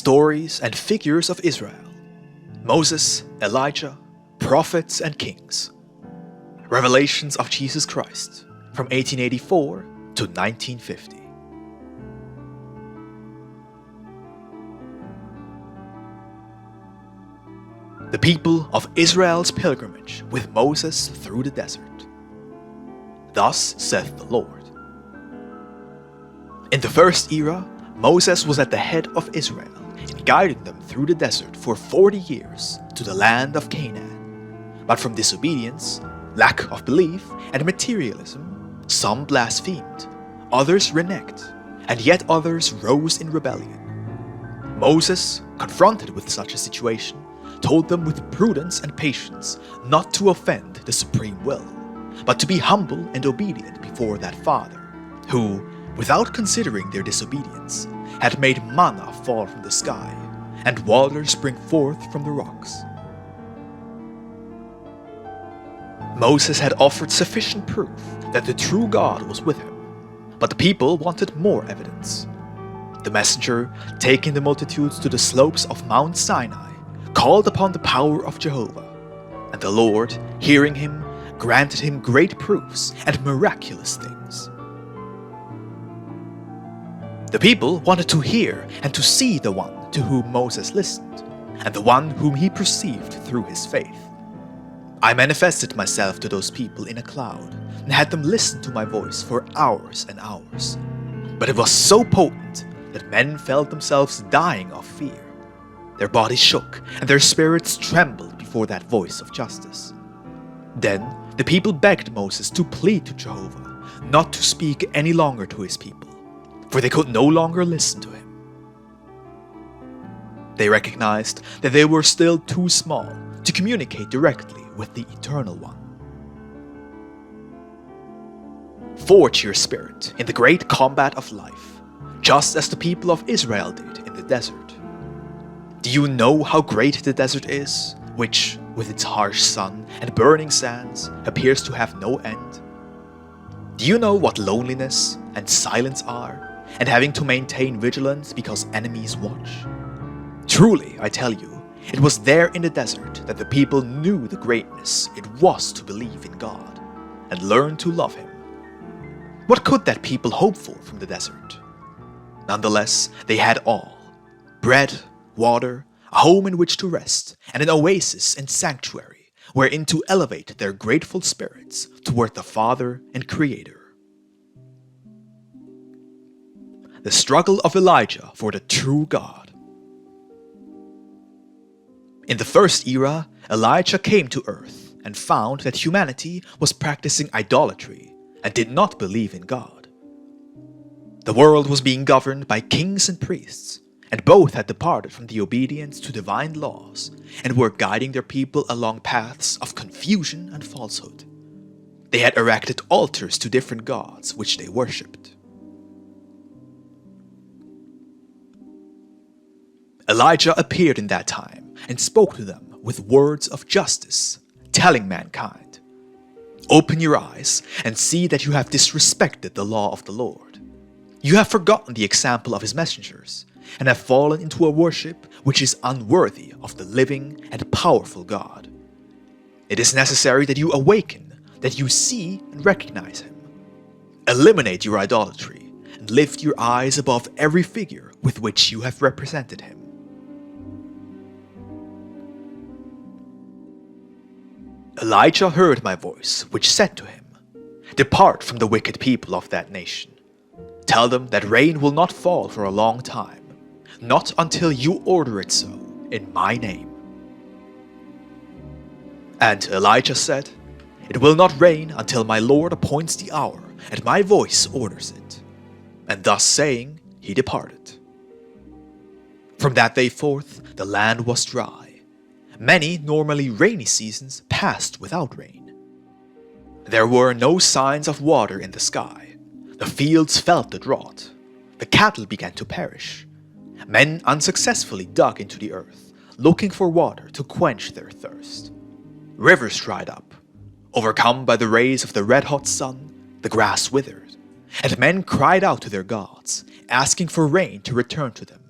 stories and figures of Israel, Moses, Elijah, prophets and kings, revelations of Jesus Christ from 1884 to 1950. The people of Israel's pilgrimage with Moses through the desert. Thus saith the Lord. In the first era, Moses was at the head of Israel in guiding them through the desert for 40 years to the land of Canaan. But from disobedience, lack of belief, and materialism, some blasphemed, others reneged, and yet others rose in rebellion. Moses, confronted with such a situation, told them with prudence and patience not to offend the supreme will, but to be humble and obedient before that Father, who, without considering their disobedience, had made manna fall from the sky, and water spring forth from the rocks. Moses had offered sufficient proof that the true God was with him, but the people wanted more evidence. The messenger, taking the multitudes to the slopes of Mount Sinai, called upon the power of Jehovah, and the Lord, hearing him, granted him great proofs and miraculous things. The people wanted to hear and to see the one to whom Moses listened, and the one whom he perceived through his faith. I manifested myself to those people in a cloud, and had them listen to my voice for hours and hours. But it was so potent that men felt themselves dying of fear. Their bodies shook, and their spirits trembled before that voice of justice. Then the people begged Moses to plead to Jehovah, not to speak any longer to his people, for they could no longer listen to him. They recognized that they were still too small to communicate directly with the Eternal One. Forge your spirit in the great combat of life, just as the people of Israel did in the desert. Do you know how great the desert is, which, with its harsh sun and burning sands, appears to have no end? Do you know what loneliness and silence are, and having to maintain vigilance because enemies watch? Truly, I tell you, it was there in the desert that the people knew the greatness it was to believe in God, and learn to love Him. What could that people hope for from the desert? Nonetheless, they had all: bread, water, a home in which to rest, and an oasis and sanctuary wherein to elevate their grateful spirits toward the Father and Creator. The struggle of Elijah for the true God. In the first era, Elijah came to earth and found that humanity was practicing idolatry and did not believe in God. The world was being governed by kings and priests, and both had departed from the obedience to divine laws and were guiding their people along paths of confusion and falsehood. They had erected altars to different gods which they worshipped. Elijah appeared in that time and spoke to them with words of justice, telling mankind, "Open your eyes and see that you have disrespected the law of the Lord. You have forgotten the example of his messengers, and have fallen into a worship which is unworthy of the living and powerful God. It is necessary that you awaken, that you see and recognize him. Eliminate your idolatry, and lift your eyes above every figure with which you have represented him." Elijah heard my voice, which said to him, "Depart from the wicked people of that nation. Tell them that rain will not fall for a long time, not until you order it so in my name." And Elijah said, "It will not rain until my Lord appoints the hour, and my voice orders it." And thus saying, he departed. From that day forth, the land was dry. Many normally rainy seasons passed without rain. There were no signs of water in the sky. The fields felt the drought. The cattle began to perish. Men unsuccessfully dug into the earth, looking for water to quench their thirst. Rivers dried up. Overcome by the rays of the red-hot sun, the grass withered, and men cried out to their gods, asking for rain to return to them,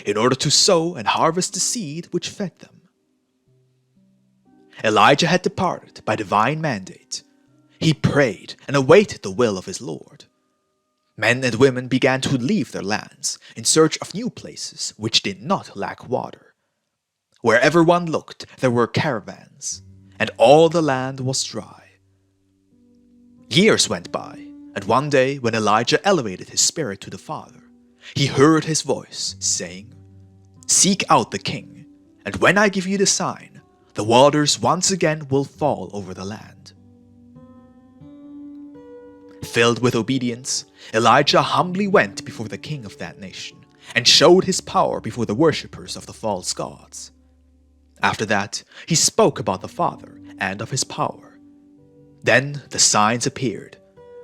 in order to sow and harvest the seed which fed them. Elijah had departed by divine mandate. He prayed and awaited the will of his Lord. Men and women began to leave their lands in search of new places which did not lack water. Wherever one looked, there were caravans, and all the land was dry. Years went by, and one day when Elijah elevated his spirit to the Father, he heard his voice saying, "Seek out the king, and when I give you the sign, the waters once again will fall over the land." Filled with obedience, Elijah humbly went before the king of that nation and showed his power before the worshippers of the false gods. After that, he spoke about the Father and of his power. Then the signs appeared.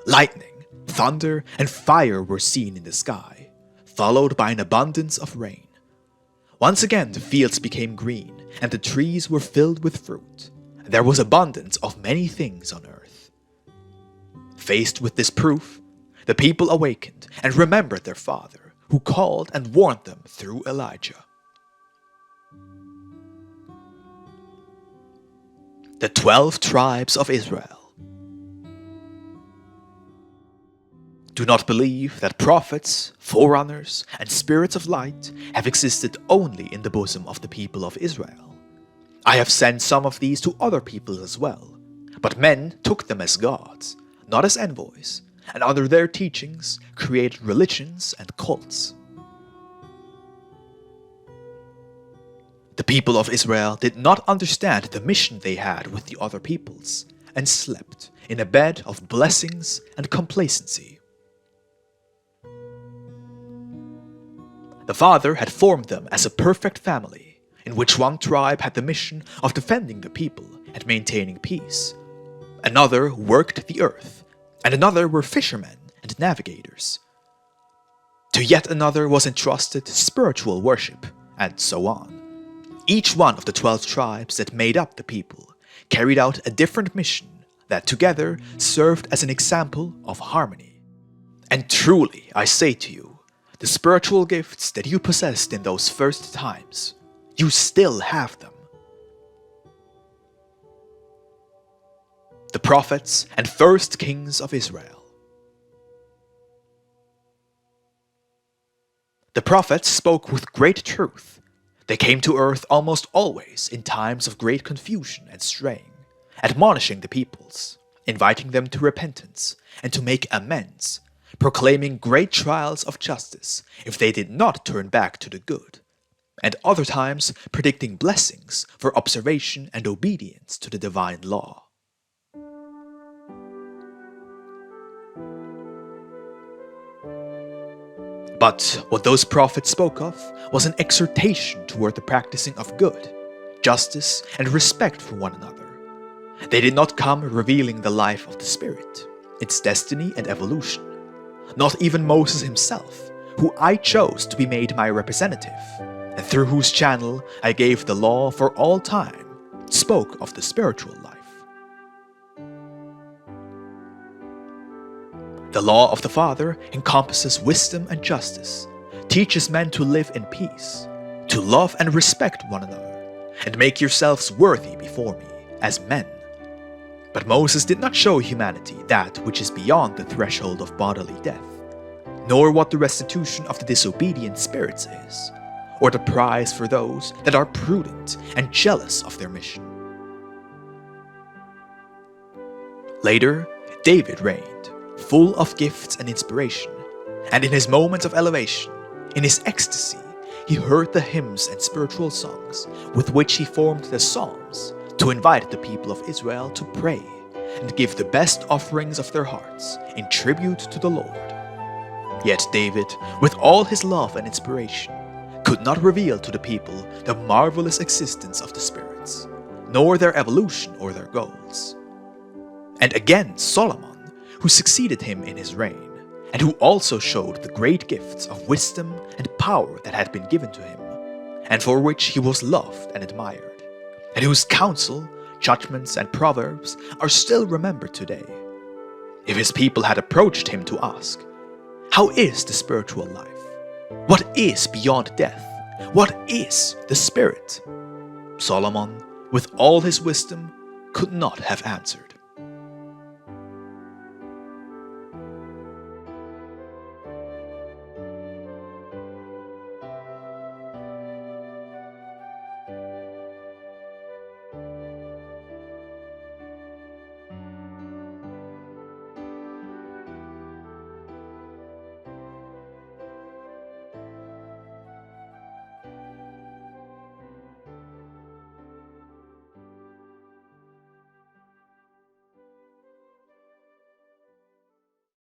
Lightning, thunder, and fire were seen in the sky, followed by an abundance of rain. Once again the fields became green, and the trees were filled with fruit. There was abundance of many things on earth. Faced with this proof, the people awakened and remembered their father, who called and warned them through Elijah. The 12 tribes of Israel. Do not believe that prophets, forerunners, and spirits of light have existed only in the bosom of the people of Israel. I have sent some of these to other peoples as well, but men took them as gods, not as envoys, and under their teachings created religions and cults. The people of Israel did not understand the mission they had with the other peoples, and slept in a bed of blessings and complacency. The Father had formed them as a perfect family, in which one tribe had the mission of defending the people and maintaining peace. Another worked the earth, and another were fishermen and navigators. To yet another was entrusted spiritual worship, and so on. Each one of the 12 tribes that made up the people carried out a different mission that together served as an example of harmony. And truly, I say to you, the spiritual gifts that you possessed in those first times, you still have them. The prophets and first kings of Israel. The prophets spoke with great truth. They came to earth almost always in times of great confusion and straying, admonishing the peoples, inviting them to repentance and to make amends, proclaiming great trials of justice if they did not turn back to the good, and other times predicting blessings for observation and obedience to the divine law. But what those prophets spoke of was an exhortation toward the practicing of good, justice, and respect for one another. They did not come revealing the life of the Spirit, its destiny and evolution. Not even Moses himself, who I chose to be made my representative, and through whose channel I gave the law for all time, spoke of the spiritual life. The law of the Father encompasses wisdom and justice, teaches men to live in peace, to love and respect one another, and make yourselves worthy before me as men. But Moses did not show humanity that which is beyond the threshold of bodily death, nor what the restitution of the disobedient spirits is, or the prize for those that are prudent and jealous of their mission. Later, David reigned, full of gifts and inspiration, and in his moments of elevation, in his ecstasy, he heard the hymns and spiritual songs with which he formed the Psalms to invite the people of Israel to pray and give the best offerings of their hearts in tribute to the Lord. Yet David, with all his love and inspiration, could not reveal to the people the marvelous existence of the spirits, nor their evolution or their goals. And again Solomon, who succeeded him in his reign, and who also showed the great gifts of wisdom and power that had been given to him, and for which he was loved and admired, and whose counsel, judgments, and proverbs are still remembered today. If his people had approached him to ask, "How is the spiritual life? What is beyond death? What is the Spirit? Solomon, with all his wisdom, could not have answered.